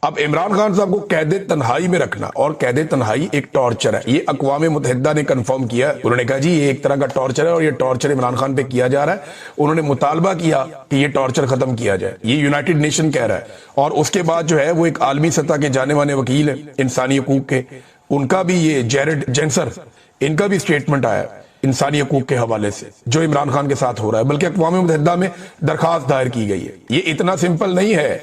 اب عمران خان صاحب کو قید تنہائی میں رکھنا، اور قید تنہائی ایک ٹارچر ہے، یہ اقوام متحدہ نے کنفرم کیا۔ انہوں نے کہا جی یہ ایک طرح کا ٹارچر ہے اور یہ ٹارچر عمران خان پہ کیا جا رہا ہے۔ انہوں نے مطالبہ کیا کہ یہ ٹارچر ختم کیا جائے، یہ یونائٹڈ نیشن کہہ رہا ہے۔ اور اس کے بعد جو ہے وہ ایک عالمی سطح کے جانے مانے وکیل ہیں انسانی حقوق کے، ان کا بھی یہ جیرڈ جینسر، ان کا بھی سٹیٹمنٹ آیا انسانی حقوق کے حوالے سے جو عمران خان کے ساتھ ہو رہا ہے، بلکہ اقوام متحدہ میں درخواست دائر کی گئی ہے۔ یہ اتنا سمپل نہیں ہے۔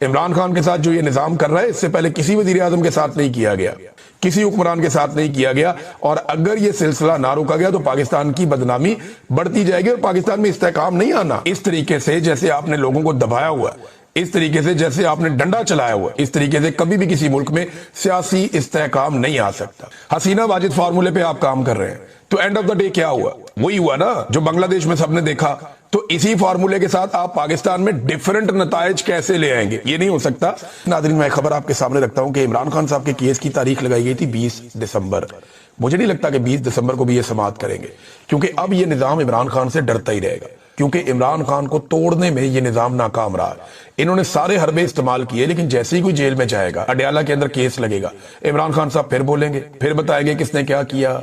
عمران خان کے ساتھ جو یہ نظام کر رہا ہے اس سے پہلے کسی وزیر اعظم کے ساتھ نہیں کیا گیا، کسی حکمران کے ساتھ نہیں کیا گیا، اور اگر یہ سلسلہ نہ روکا گیا تو پاکستان کی بدنامی بڑھتی جائے گی اور پاکستان میں استحکام نہیں آنا۔ اس طریقے سے جیسے آپ نے لوگوں کو دبایا ہوا ہے، اس طریقے سے جیسے آپ نے ڈنڈا چلایا ہوا ہے، اس طریقے سے کبھی بھی کسی ملک میں سیاسی استحکام نہیں آ سکتا۔ حسینہ واجد فارمولے پہ آپ کام کر رہے ہیں تو اینڈ آف دا ڈے کیا ہوا؟ وہی ہوا نا جو بنگلہ دیش میں سب نے دیکھا۔ تو اسی فارمولے کے ساتھ آپ پاکستان میں ڈیفرنٹ نتائج کیسے لے آئیں گے؟ یہ نہیں ہو سکتا۔ ناظرین میں خبر آپ کے سامنے رکھتا ہوں کہ عمران خان صاحب کے کیس کی تاریخ لگائی گئی تھی 20 دسمبر۔ مجھے نہیں لگتا کہ 20 دسمبر کو بھی یہ سماعت کریں گے، کیونکہ اب یہ نظام عمران خان سے ڈرتا ہی رہے گا، کیونکہ عمران خان کو توڑنے میں یہ نظام ناکام رہا ہے۔ انہوں نے سارے حربے استعمال کیے، لیکن جیسے ہی کوئی جیل میں جائے گا، اڈیالہ کے اندر کیس لگے گا، عمران خان صاحب پھر بولیں گے، پھر بتائیں گے کس نے کیا کیا،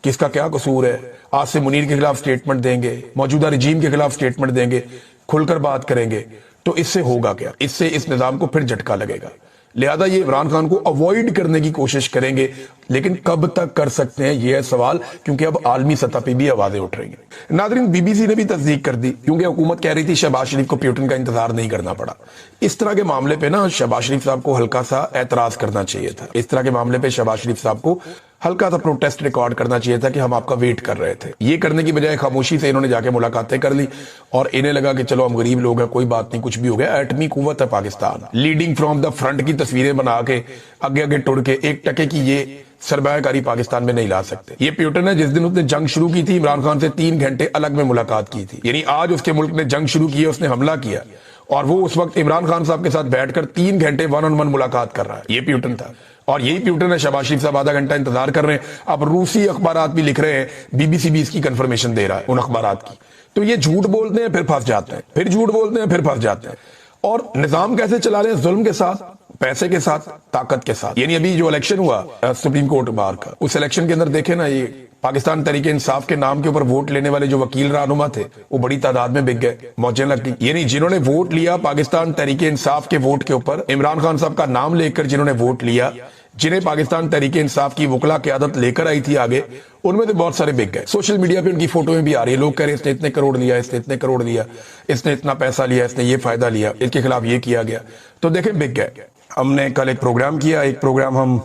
کس کا کیا قصور ہے، عاصم منیر کے خلاف سٹیٹمنٹ دیں گے، موجودہ رجیم کے خلاف سٹیٹمنٹ دیں گے، کھل کر بات کریں گے۔ تو اس سے ہوگا کیا؟ اس سے اس نظام کو پھر جھٹکا لگے گا۔ لہذا یہ عمران خان کو اوائڈ کرنے کی کوشش کریں گے، لیکن کب تک کر سکتے ہیں یہ ہے سوال، کیونکہ اب عالمی سطح پہ بھی آوازیں اٹھ رہی ہیں۔ ناظرین بی بی سی نے بھی تصدیق کر دی، کیونکہ حکومت کہہ رہی تھی شہباز شریف کو پیوٹن کا انتظار نہیں کرنا پڑا۔ اس طرح کے معاملے پہ نا شہباز شریف صاحب کو ہلکا سا اعتراض کرنا چاہیے تھا، اس طرح کے معاملے پہ شہباز شریف صاحب کو ہلکا سا پروٹیسٹ ریکارڈ کرنا چاہیے تھا کہ ہم آپ کا ویٹ کر رہے تھے۔ یہ کرنے کی بجائے خاموشی سے انہوں نے جا کے ملاقاتیں کر لی، اور انہیں لگا کہ چلو ہم غریب لوگ ہیں، کوئی بات نہیں، کچھ بھی ہو گیا، ایٹمی قوت ہے Pakistan, leading from the front کی تصویریں بنا کے آگے آگے ٹڑ کے 1 ٹکے کی یہ سرمایہ کاری پاکستان میں نہیں لا سکتے۔ یہ پیوٹن ہے جس دن اس نے جنگ شروع کی تھی، عمران خان سے 3 گھنٹے الگ میں ملاقات کی تھی، یعنی آج اس کے ملک نے جنگ شروع کی ہے، اس نے حملہ کیا، اور وہ اس وقت عمران خان صاحب کے ساتھ بیٹھ کر 3 گھنٹے 1 on 1 ملاقات کر رہا ہے۔ یہ پیوٹن تھا، اور یہی پیوٹن ہے شہباز شریف صاحب آدھا گھنٹہ انتظار کر رہے ہیں۔ اب روسی اخبارات بھی لکھ رہے ہیں، بی بی سی بھی اس کی کنفرمیشن دے رہا ہے ان اخبارات کی۔ تو یہ جھوٹ بولتے ہیں پھر پھنس جاتے ہیں، پھر جھوٹ بولتے ہیں پھر پھنس جاتے ہیں، اور نظام کیسے چلا رہے ہیں؟ ظلم کے ساتھ، پیسے کے ساتھ، طاقت کے ساتھ۔ یعنی ابھی جو الیکشن ہوا سپریم کورٹ بار کا، اس الیکشن کے اندر دیکھیں نا، یہ پاکستان تحریک انصاف کے نام کے اوپر ووٹ لینے والے جو وکیل رہنما تھے وہ بڑی تعداد میں بک گئے، موجیں لگ گئی۔ یعنی جنہوں نے ووٹ لیا پاکستان تحریک انصاف کے ووٹ کے اوپر، عمران خان صاحب کا نام لے کر جنہوں نے ووٹ لیا، جنہیں پاکستان تحریک انصاف کی وکلا قیادت لے کر آئی تھی آگے، ان میں تو بہت سارے بک گئے۔ سوشل میڈیا پہ ان کی فوٹو میں بھی آ رہی ہے، لوگ کہہ رہے ہیں اس نے اتنے کروڑ لیا، اس نے اتنے کروڑ لیا، اس نے اتنا پیسہ لیا، اس نے یہ فائدہ لیا، اس کے خلاف یہ کیا گیا۔ تو دیکھیں بک گئے۔ ہم نے کل ایک پروگرام کیا، ایک پروگرام ہم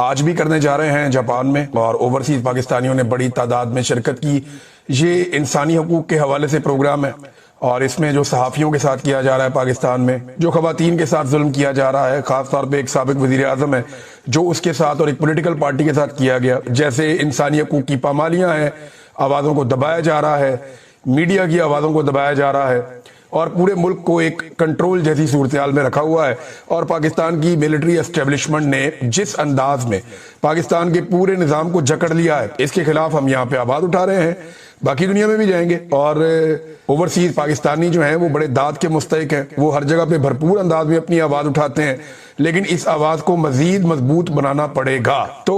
آج بھی کرنے جا رہے ہیں جاپان میں، اور اوورسیز پاکستانیوں نے بڑی تعداد میں شرکت کی۔ یہ انسانی حقوق کے حوالے سے پروگرام ہے، اور اس میں جو صحافیوں کے ساتھ کیا جا رہا ہے پاکستان میں، جو خواتین کے ساتھ ظلم کیا جا رہا ہے، خاص طور پہ ایک سابق وزیر اعظم ہے جو اس کے ساتھ اور ایک پولیٹیکل پارٹی کے ساتھ کیا گیا، جیسے انسانی حقوق کی پامالیاں ہیں، آوازوں کو دبایا جا رہا ہے، میڈیا کی آوازوں کو دبایا جا رہا ہے، اور پورے ملک کو ایک کنٹرول جیسی صورتحال میں رکھا ہوا ہے۔ اور پاکستان کی ملٹری اسٹیبلشمنٹ نے جس انداز میں پاکستان کے پورے نظام کو جکڑ لیا ہے، اس کے خلاف ہم یہاں پہ آواز اٹھا رہے ہیں، باقی دنیا میں بھی جائیں گے۔ اور اوورسیز پاکستانی جو ہیں وہ بڑے داد کے مستحق ہیں، وہ ہر جگہ پہ بھرپور انداز میں اپنی آواز اٹھاتے ہیں، لیکن اس آواز کو مزید مضبوط بنانا پڑے گا۔ تو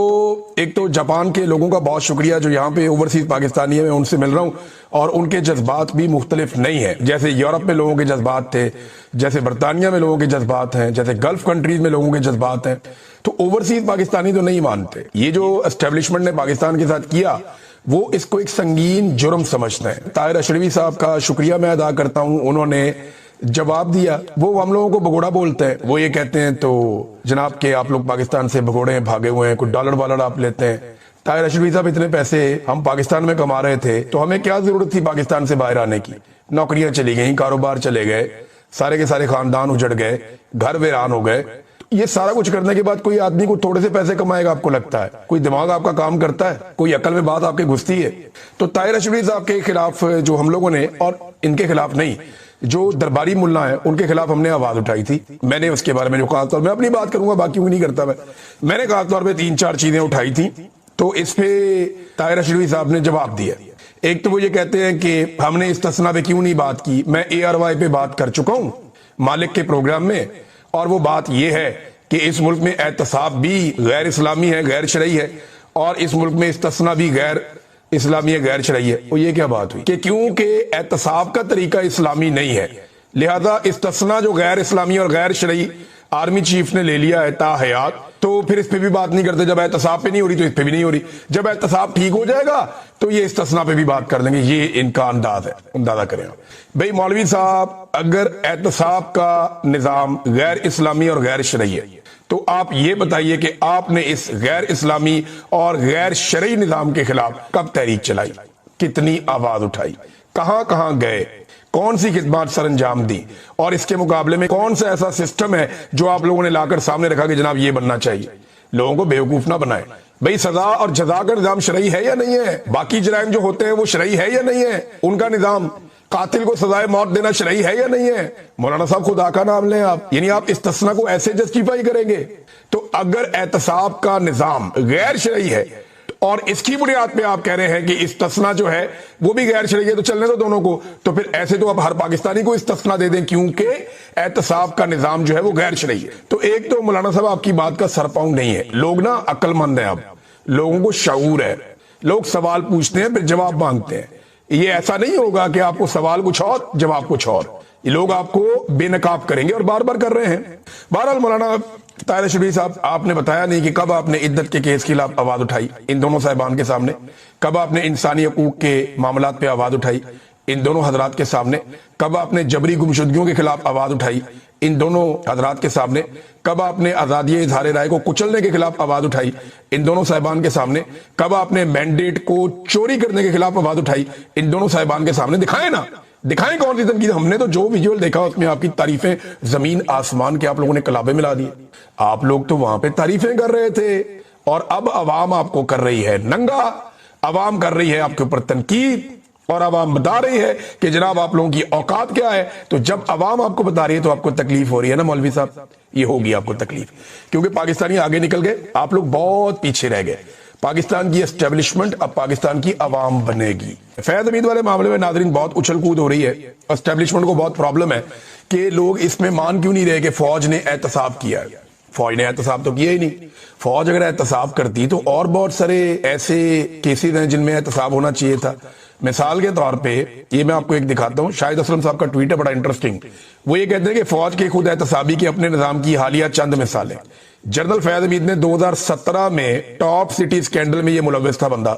ایک تو جاپان کے لوگوں کا بہت شکریہ جو یہاں پہ اوورسیز پاکستانی ہیں، میں ان سے مل رہا ہوں، اور ان کے جذبات بھی مختلف نہیں ہیں، جیسے یورپ میں لوگوں کے جذبات تھے، جیسے برطانیہ میں لوگوں کے جذبات ہیں، جیسے گلف کنٹریز میں لوگوں کے جذبات ہیں۔ تو اوورسیز پاکستانی تو نہیں مانتے، یہ جو اسٹیبلشمنٹ نے پاکستان کے ساتھ کیا وہ اس کو ایک سنگین جرم سمجھتے ہیں۔ طاہر اشرفی صاحب کا شکریہ میں ادا کرتا ہوں، انہوں نے جواب دیا۔ وہ ہم لوگوں کو بھگوڑا بولتے ہیں، وہ یہ کہتے ہیں تو جناب کہ آپ لوگ پاکستان سے بھگوڑے ہیں، بھاگے ہوئے ہیں، کوئی ڈالر والر آپ لیتے ہیں۔ طاہر اشرفی صاحب اتنے پیسے ہم پاکستان میں کما رہے تھے تو ہمیں کیا ضرورت تھی پاکستان سے باہر آنے کی؟ نوکریاں چلی گئیں، کاروبار چلے گئے، سارے کے سارے خاندان اجڑ گئے، گھر ویران ہو گئے۔ یہ سارا کچھ کرنے کے بعد کوئی آدمی کو تھوڑے سے پیسے کمائے گا آپ کو لگتا ہے؟ کوئی دماغ آپ کا کام کرتا ہے؟ کوئی عقل میں بات آپ کے گھستی ہے؟ تو طاہر اشرفی صاحب کے خلاف جو ہم لوگوں نے، اور ان کے خلاف نہیں، جو درباری ملا ہیں ان کے خلاف ہم نے آواز اٹھائی تھی۔ میں نے اس کے بارے میں جو خاص طور میں اپنی بات کروں گا، باقی نہیں کرتا میں نے خاص طور پہ 3-4 چیزیں اٹھائی تھی، تو اس پہ طاہر اشرفی صاحب نے جواب دیا۔ ایک تو وہ یہ کہتے ہیں کہ ہم نے استثناء پہ کیوں نہیں بات کی، میں ARY پہ بات کر چکا ہوں مالک کے پروگرام میں، اور وہ بات یہ ہے کہ اس ملک میں احتساب بھی غیر اسلامی ہے، غیر شرعی ہے، اور اس ملک میں استثنا بھی غیر اسلامی ہے، غیر شرعی ہے. وہ یہ کیا بات ہوئی کہ کیونکہ احتساب کا طریقہ اسلامی نہیں ہے، لہذا استثنا جو غیر اسلامی اور غیر شرعی آرمی چیف نے لے لیا ہے تا حیات، تو پھر اس پہ بھی بات نہیں کرتے. جب احتساب پہ نہیں ہو رہی تو اس پہ بھی نہیں ہو رہی، جب احتساب ٹھیک ہو جائے گا تو یہ استثنا پہ بھی بات کر دیں گے. یہ ان کا انداز ہے. اندازہ کریں بھئی مولوی صاحب، اگر احتساب کا نظام غیر اسلامی اور غیر شرعی ہے تو آپ یہ بتائیے کہ آپ نے اس غیر اسلامی اور غیر شرعی نظام کے خلاف کب تحریک چلائی، کتنی آواز اٹھائی، کہاں کہاں گئے، کون سی خدمات سر انجام دی، اور اس کے مقابلے میں کون سا ایسا سسٹم ہے جو آپ لوگوں نے لا کر سامنے رکھا کہ جناب یہ بننا چاہیے. لوگوں کو بیوقوف نہ بنائے. بھئی سزا اور جزا کا نظام شرعی ہے یا نہیں ہے؟ باقی جرائم جو ہوتے ہیں وہ شرعی ہے یا نہیں ہے؟ ان کا نظام، قاتل کو سزائے موت دینا شرعی ہے یا نہیں ہے؟ مولانا صاحب خدا کا نام لیں آپ، یعنی آپ استثنا کو ایسے جسٹیفائی کریں گے؟ تو اگر احتساب کا نظام غیر شرعی ہے اور اس کی بنیاد پہ آپ کہہ رہے ہیں کہ استثنا جو ہے وہ بھی غیر شرعی ہے، تو چلنے دو دونوں کو. تو پھر ایسے تو آپ ہر پاکستانی کو استثنا دے دیں کیونکہ احتساب کا نظام جو ہے وہ غیر شرعی ہے. تو ایک تو مولانا صاحب آپ کی بات کا سر پاؤں نہیں ہے. لوگ نا عقل مند ہیں، اب لوگوں کو شعور ہے، لوگ سوال پوچھتے ہیں پھر جواب مانگتے ہیں. یہ ایسا نہیں ہوگا کہ آپ کو سوال کچھ اور جواب کچھ اور، یہ لوگ آپ کو بے نقاب کریں گے اور بار بار کر رہے ہیں. بہرحال مولانا طاہر شبلی صاحب، آپ نے بتایا نہیں کہ کب آپ نے عدت کے کیس کے خلاف آواز اٹھائی ان دونوں صاحبان کے سامنے، کب آپ نے انسانی حقوق کے معاملات پہ آواز اٹھائی ان دونوں حضرات کے سامنے، کب آپ نے جبری گمشدگیوں کے خلاف آواز اٹھائی ان دونوں حضرات کے سامنے، کب آپ نے آزادی اظہار رائے کو کچلنے کے خلاف آواز اٹھائی ان دونوں صاحبان کے سامنے، کب آپ نے مینڈیٹ کو چوری کرنے کے خلاف آواز اٹھائی ان دونوں صاحبان کے سامنے. دکھائیں نا، دکھائیں کون سی تنقید. ہم نے تو جو ویژول دیکھا اس میں آپ کی تعریفیں زمین آسمان کے آپ لوگوں نے کلابے ملا دی. آپ لوگ تو وہاں پہ تعریفیں کر رہے تھے اور اب عوام آپ کو کر رہی ہے ننگا، عوام کر رہی ہے آپ کے اوپر تنقید، اور عوام بتا رہی ہے کہ جناب آپ لوگوں کی اوقات کیا ہے. تو جب عوام آپ کو بتا رہی ہے تو آپ کو تکلیف ہو رہی ہے نا مولوی صاحب، یہ ہوگی آپ کو تکلیف، کیونکہ پاکستانی آگے نکل گئے، آپ لوگ بہت پیچھے رہ گئے. پاکستان کی اسٹیبلشمنٹ اب پاکستان کی عوام بنے گی. فیض حمید والے معاملے میں ناظرین بہت اچھل کود ہو رہی ہے. اسٹیبلشمنٹ کو بہت پرابلم ہے کہ لوگ اس میں مان کیوں نہیں رہے کہ فوج نے احتساب کیا ہے. فوج نے احتساب تو کیا ہی نہیں. فوج اگر احتساب کرتی تو اور بہت سارے ایسے کیسز ہیں جن میں احتساب ہونا چاہیے تھا. مثال کے طور پہ یہ میں آپ کو ایک دکھاتا ہوں، شاہد اسلم صاحب کا ٹویٹ ہے بڑا انٹرسٹنگ. وہ یہ کہتے ہیں کہ فوج کے خود احتسابی کے اپنے نظام کی حالیہ چند مثالیں. جنرل فیض حمید نے 2017 میں ٹاپ سٹی سکینڈل میں یہ ملوث تھا بندہ،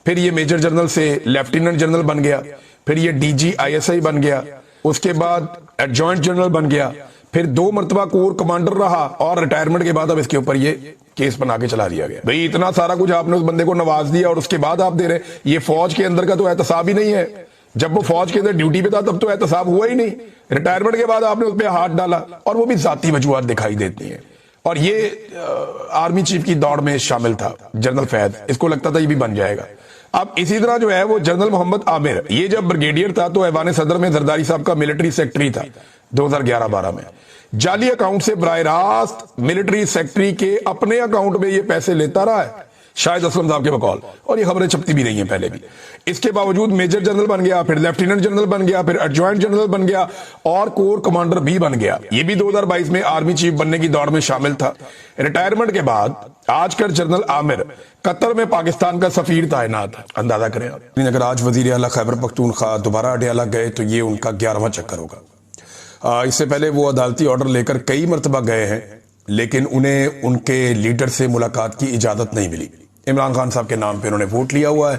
پھر یہ میجر جنرل سے لیفٹیننٹ جنرل بن گیا، پھر یہ D G I S I بن گیا، اس کے بعد ایڈجوائنٹ جنرل بن گیا، پھر 2 مرتبہ کور کمانڈر رہا، اور ریٹائرمنٹ کے بعد اب اس کے اوپر یہ کیس بنا کے چلا دیا گیا. بھئی اتنا سارا کچھ آپ نے اس بندے کو نواز دیا اور اس کے بعد آپ دے رہے. یہ فوج کے اندر کا تو احتساب ہی نہیں ہے. جب وہ فوج کے اندر ڈیوٹی پہ تھا تب تو احتساب ہوا ہی نہیں. ریٹائرمنٹ کے بعد آپ نے اس پہ ہاتھ ڈالا، اور وہ بھی ذاتی وجوہات دکھائی دیتی ہیں. اور یہ آرمی چیف کی دوڑ میں شامل تھا جنرل فیض، اس کو لگتا تھا یہ بھی بن جائے گا. اب اسی طرح جو ہے وہ جنرل محمد عامر، یہ جب بریگیڈیئر تھا تو ایوان صدر میں زرداری صاحب کا ملٹری سیکٹری تھا 2011-12 میں. جعلی اکاؤنٹ سے براہ راست ملٹری سیکٹری کے اپنے اکاؤنٹ میں یہ پیسے لیتا رہا ہے شاہد اسلم صاحب کے بقول، اور یہ خبریں چھپتی بھی نہیں ہیں پہلے بھی. اس کے باوجود میجر جنرل بن گیا، پھر لیفٹیننٹ جنرل بن گیا، پھر ایڈجوائنٹ جنرل بن گیا، اور کور کمانڈر بھی بن گیا. یہ بھی 2022 میں آرمی چیف بننے کی دوڑ میں شامل تھا. ریٹائرمنٹ کے بعد آج کل جنرل عامر قطر میں پاکستان کا سفیر تعینات ہے. اندازہ کریں آپ، اگر آج وزیر اعلیٰ خیبر پختونخوا دوبارہ اڈیالہ گئے تو یہ ان کا 11واں چکر ہوگا. اس سے پہلے وہ عدالتی آرڈر لے کر کئی مرتبہ گئے ہیں، لیکن انہیں ان کے لیڈر سے ملاقات کی اجازت نہیں ملی. عمران خان صاحب کے نام پہ انہوں نے ووٹ لیا ہوا ہے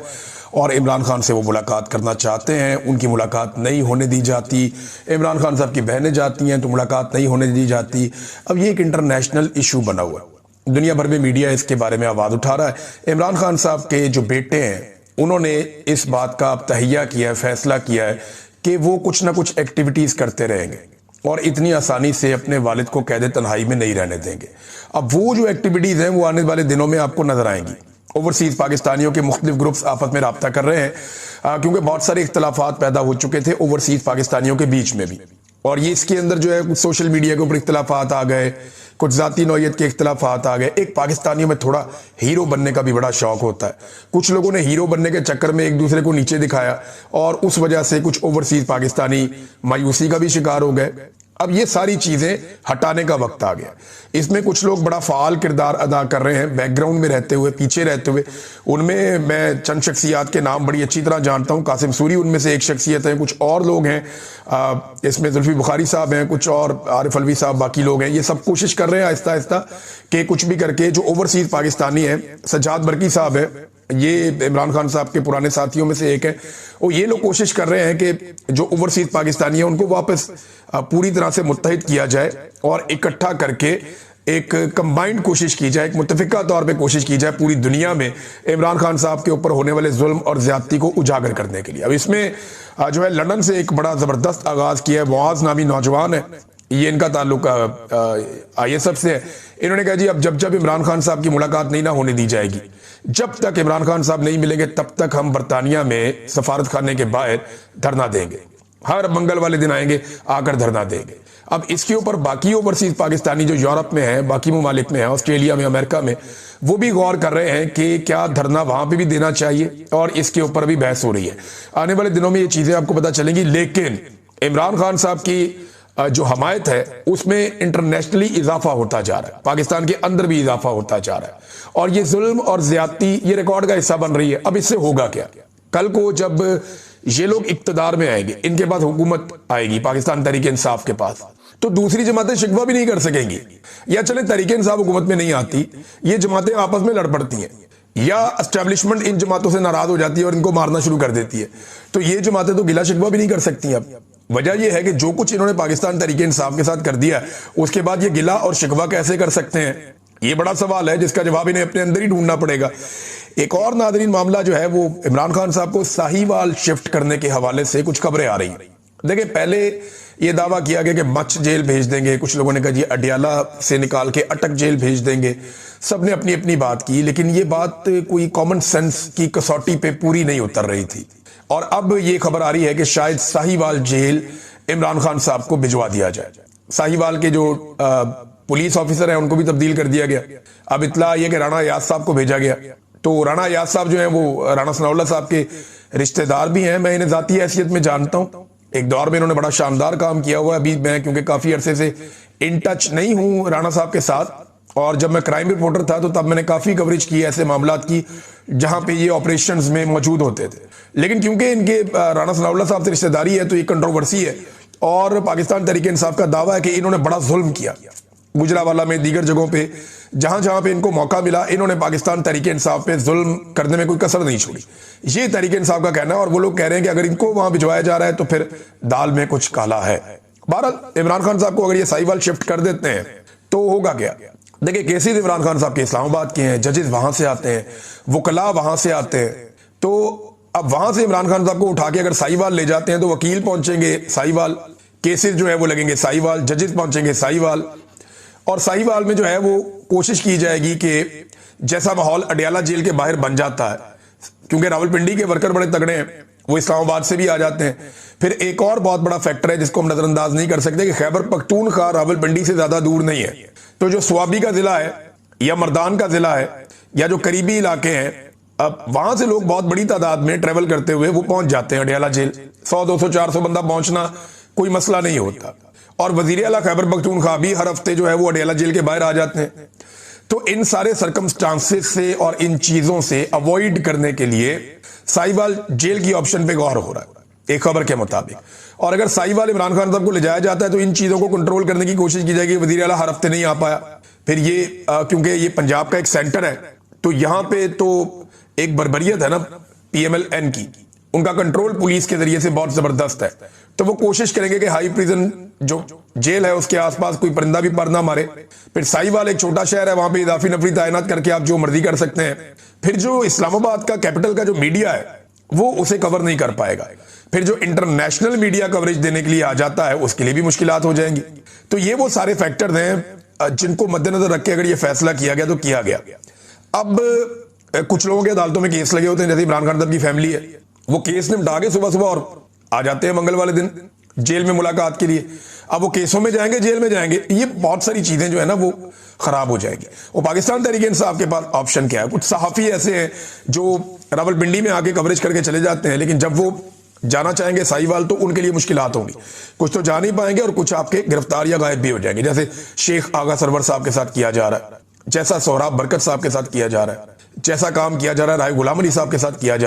اور عمران خان سے وہ ملاقات کرنا چاہتے ہیں، ان کی ملاقات نہیں ہونے دی جاتی. عمران خان صاحب کی بہنیں جاتی ہیں تو ملاقات نہیں ہونے دی جاتی. اب یہ ایک انٹرنیشنل ایشو بنا ہوا ہے، دنیا بھر میں میڈیا اس کے بارے میں آواز اٹھا رہا ہے. عمران خان صاحب کے جو بیٹے ہیں انہوں نے اس بات کا اب تہیہ کیا ہے، فیصلہ کیا ہے کہ وہ کچھ نہ کچھ ایکٹیویٹیز کرتے رہیں گے اور اتنی آسانی سے اپنے والد کو قید تنہائی میں نہیں رہنے دیں گے. اب وہ جو ایکٹیویٹیز ہیں وہ آنے والے دنوں میں آپ کو نظر آئیں گی. اوورسیز پاکستانیوں کے مختلف گروپس آپس میں رابطہ کر رہے ہیں کیونکہ بہت سارے اختلافات پیدا ہو چکے تھے اوورسیز پاکستانیوں کے بیچ میں بھی، اور یہ اس کے اندر جو ہے کچھ سوشل میڈیا کے اوپر اختلافات آ گئے، کچھ ذاتی نوعیت کے اختلافات آ گئے. ایک پاکستانیوں میں تھوڑا ہیرو بننے کا بھی بڑا شوق ہوتا ہے. کچھ لوگوں نے ہیرو بننے کے چکر میں ایک دوسرے کو نیچے دکھایا اور اس وجہ سے کچھ اوورسیز پاکستانی مایوسی کا بھی شکار ہو گئے. اب یہ ساری چیزیں ہٹانے کا وقت آ گیا. اس میں کچھ لوگ بڑا فعال کردار ادا کر رہے ہیں بیک گراؤنڈ میں رہتے ہوئے, پیچھے رہتے ہوئے. ان میں میں چند شخصیات کے نام بڑی اچھی طرح جانتا ہوں. قاسم سوری ان میں سے ایک شخصیت ہے, کچھ اور لوگ ہیں اس میں زلفی بخاری صاحب ہیں, کچھ اور عارف الوی صاحب, باقی لوگ ہیں. یہ سب کوشش کر رہے ہیں آہستہ آہستہ کہ کچھ بھی کر کے جو اوورسیز پاکستانی ہیں, سجاد برقی صاحب ہیں, یہ عمران خان صاحب کے پرانے ساتھیوں میں سے ایک ہے, اور یہ لوگ کوشش کر رہے ہیں کہ جو اوورسیز پاکستانی ہیں ان کو واپس پوری طرح سے متحد کیا جائے اور اکٹھا کر کے ایک کمبائنڈ کوشش کی جائے, ایک متفقہ طور پہ کوشش کی جائے پوری دنیا میں عمران خان صاحب کے اوپر ہونے والے ظلم اور زیادتی کو اجاگر کرنے کے لیے. اب اس میں جو ہے لندن سے ایک بڑا زبردست آغاز کیا ہے. معاذ نامی نوجوان ہے, یہ ان کا تعلق آئی ایس ایف سے ہے. انہوں نے کہا جی اب جب عمران خان صاحب کی ملاقات نہیں نہ ہونے دی جائے گی, جب تک عمران خان صاحب نہیں ملیں گے تب تک ہم برطانیہ میں سفارت خانے کے باہر دھرنا دیں گے, ہر منگل والے دن آئیں گے, آ کر دھرنا دیں گے. اب اس کے اوپر باقی اوورسیز پاکستانی جو یورپ میں ہیں, باقی ممالک میں ہیں, آسٹریلیا میں, امریکہ میں, وہ بھی غور کر رہے ہیں کہ کیا دھرنا وہاں پہ بھی دینا چاہیے, اور اس کے اوپر بھی بحث ہو رہی ہے. آنے والے دنوں میں یہ چیزیں آپ کو پتہ چلیں گی. لیکن عمران خان صاحب کی جو حمایت ہے اس میں انٹرنیشنلی اضافہ ہوتا جا رہا ہے, پاکستان کے اندر بھی اضافہ ہوتا جا رہا ہے, اور یہ ظلم اور زیادتی یہ ریکارڈ کا حصہ بن رہی ہے. اب اس سے ہوگا کیا؟ کل کو جب یہ لوگ اقتدار میں آئیں گے, ان کے پاس حکومت آئے گی پاکستان تحریک انصاف کے پاس, تو دوسری جماعتیں شکوہ بھی نہیں کر سکیں گی. یا چلیں تحریک انصاف حکومت میں نہیں آتی, یہ جماعتیں آپس میں لڑ پڑتی ہیں, یا اسٹیبلشمنٹ ان جماعتوں سے ناراض ہو جاتی ہے اور ان کو مارنا شروع کر دیتی ہے, تو یہ جماعتیں تو گلہ شکوہ بھی نہیں کر سکتی. اب وجہ یہ ہے کہ جو کچھ انہوں نے پاکستان تحریک انصاف کے ساتھ کر دیا, اس کے بعد یہ گلہ اور شکوہ کیسے کر سکتے ہیں؟ یہ بڑا سوال ہے جس کا جواب انہیں اپنے اندر ہی ڈھونڈنا پڑے گا. ایک اور ناظرین معاملہ جو ہے وہ عمران خان صاحب کو ساہیوال شفٹ کرنے کے حوالے سے کچھ خبریں آ رہی ہیں. دیکھیں پہلے یہ دعویٰ کیا گیا کہ مچھ جیل بھیج دیں گے, کچھ لوگوں نے کہا جی اڈیالہ سے نکال کے اٹک جیل بھیج دیں گے, سب نے اپنی اپنی بات کی, لیکن یہ بات کوئی کامن سینس کی کسوٹی پہ پوری نہیں اتر رہی تھی. اور اب یہ خبر آ رہی ہے کہ شاید ساہیوال جیل عمران خان صاحب کو بھجوا دیا جائے. ساہیوال کے جو پولیس آفیسر ہیں ان کو بھی تبدیل کر دیا گیا. اب اطلاع یہ کہ رانا ایاز صاحب کو بھیجا گیا, تو رانا ایاز صاحب جو ہیں وہ رانا ثناء اللہ صاحب کے رشتہ دار بھی ہیں, میں انہیں ذاتی حیثیت میں جانتا ہوں. ایک دور میں انہوں نے بڑا شاندار کام کیا ہوا ہے. ابھی میں کیونکہ کافی عرصے سے ان ٹچ نہیں ہوں رانا صاحب کے ساتھ, اور جب میں کرائم رپورٹر تھا تو تب میں نے کافی کوریج کی ایسے معاملات کی جہاں پہ یہ آپریشنز میں موجود ہوتے تھے. لیکن کیونکہ ان کے رانا ثناء اللہ صاحب سے رشتہ داری ہے تو یہ کنٹروورسی ہے, اور پاکستان تحریک انصاف کا دعویٰ ہے کہ انہوں نے بڑا ظلم کیا گجرانوالہ میں, دیگر جگہوں پہ جہاں جہاں پہ ان کو موقع ملا انہوں نے پاکستان تحریک انصاف پہ ظلم کرنے میں کوئی کسر نہیں چھوڑی. یہ تحریک انصاف کا کہنا ہے, اور وہ لوگ کہہ رہے ہیں کہ اگر ان کو وہاں بھجوایا جا رہا ہے تو پھر دال میں کچھ کالا ہے. بہرحال عمران خان صاحب کو اگر یہ ساہیوال شفٹ کر دیتے ہیں تو ہوگا کیا؟ دیکھیں کیسز عمران خان صاحب کے اسلام آباد کے ہیں, ججز وہاں سے آتے ہیں, وکلاء وہاں سے آتے ہیں, تو اب وہاں سے عمران خان صاحب کو اٹھا کے اگر ساہیوال لے جاتے ہیں تو وکیل پہنچیں گے ساہیوال, کیسز جو ہے وہ لگیں گے ساہیوال, ججز پہنچیں گے ساہیوال, اور ساہیوال میں جو ہے وہ کوشش کی جائے گی کہ جیسا ماحول اڈیالہ جیل کے باہر بن جاتا ہے, کیونکہ راولپنڈی کے ورکر بڑے تگڑے ہیں, وہ اسلام آباد سے بھی آ جاتے ہیں. پھر ایک اور بہت بڑا فیکٹر ہے جس کو ہم نظر انداز نہیں کر سکتے کہ خیبر پختونخوا راولپنڈی سے زیادہ دور نہیں ہے, تو جو سوابی کا ضلع ہے یا مردان کا ضلع ہے یا جو قریبی علاقے ہیں, اب وہاں سے لوگ بہت بڑی تعداد میں ٹریول کرتے ہوئے وہ پہنچ جاتے ہیں اڈیالہ جیل. 100 200 400 بندہ پہنچنا کوئی مسئلہ نہیں ہوتا, اور وزیر اعلیٰ خیبر پختونخوا بھی ہر ہفتے جو ہے وہ اڈیالہ جیل کے باہر آ جاتے ہیں. تو ان سارے سرکمسٹانسز سے اور ان چیزوں سے اوائڈ کرنے کے لیے ساہیوال جیل کی آپشن پہ غور ہو رہا ہے ایک خبر کے مطابق. اور اگر ساہیوال عمران خان صاحب کو لے جایا جاتا ہے تو ان چیزوں کو کنٹرول کرنے کی کوشش کی جائے گی. وزیر اعلیٰ ہر ہفتے نہیں آ پایا, پھر یہ کیونکہ یہ پنجاب کا ایک سینٹر ہے تو یہاں پہ تو ایک بربریت ہے نا PMLN کی, ان کا کنٹرول پولیس کے ذریعے سے بہت زبردست ہے, تو وہ کوشش کریں گے کہ ہائی پریزن جو جیل ہے اس کے آس پاس کوئی پرندہ بھی پر نہ مارے. پھر ساہیوال ایک چھوٹا شہر ہے, وہاں پہ اضافی نفری تعینات کر کے آپ جو مرضی کر سکتے ہیں. پھر جو اسلام آباد کا کیپٹل کا جو میڈیا ہے وہ اسے کور نہیں کر پائے گا. پھر جو انٹرنیشنل میڈیا کوریج دینے کے لیے آ جاتا ہے اس کے لیے بھی مشکلات ہو جائیں گی. تو یہ وہ سارے فیکٹرز ہیں جن کو مد نظر رکھ کے اگر یہ فیصلہ کیا گیا تو کیا گیا. اب کچھ لوگوں کے عدالتوں میں کیس لگے ہوتے ہیں, جیسے عمران خان صاحب کی فیملی ہے, وہ کیس نمٹا کے صبح صبح اور آ جاتے ہیں منگل والے دن جیل میں ملاقات کے لیے. اب وہ کیسوں میں جائیں گے, جیل میں جائیں گے, یہ بہت ساری چیزیں جو ہے نا وہ خراب ہو جائیں گی. اور پاکستان تحریک انصاف کے پاس آپشن کیا ہے؟ کچھ صحافی ایسے ہیں جو راولپنڈی میں آ کے کوریج کر کے چلے جاتے ہیں, لیکن جب وہ جانا چاہیں گے ساہیوال تو ان کے لیے مشکلات ہوں گی، کچھ تو جا نہیں پائیں گے اور کچھ آپ کے گرفتار یا غائب بھی ہو جائیں گے، جیسے شیخ آغا سرور صاحب کے ساتھ کیا جا رہا ہے، جیسا سہراب برکت صاحب کے ساتھ کیا جا رہا ہے، جیسا کام کیا جا رہا ہے رائے غلام علی صاحب کے ساتھ کیا جا رہا ہے۔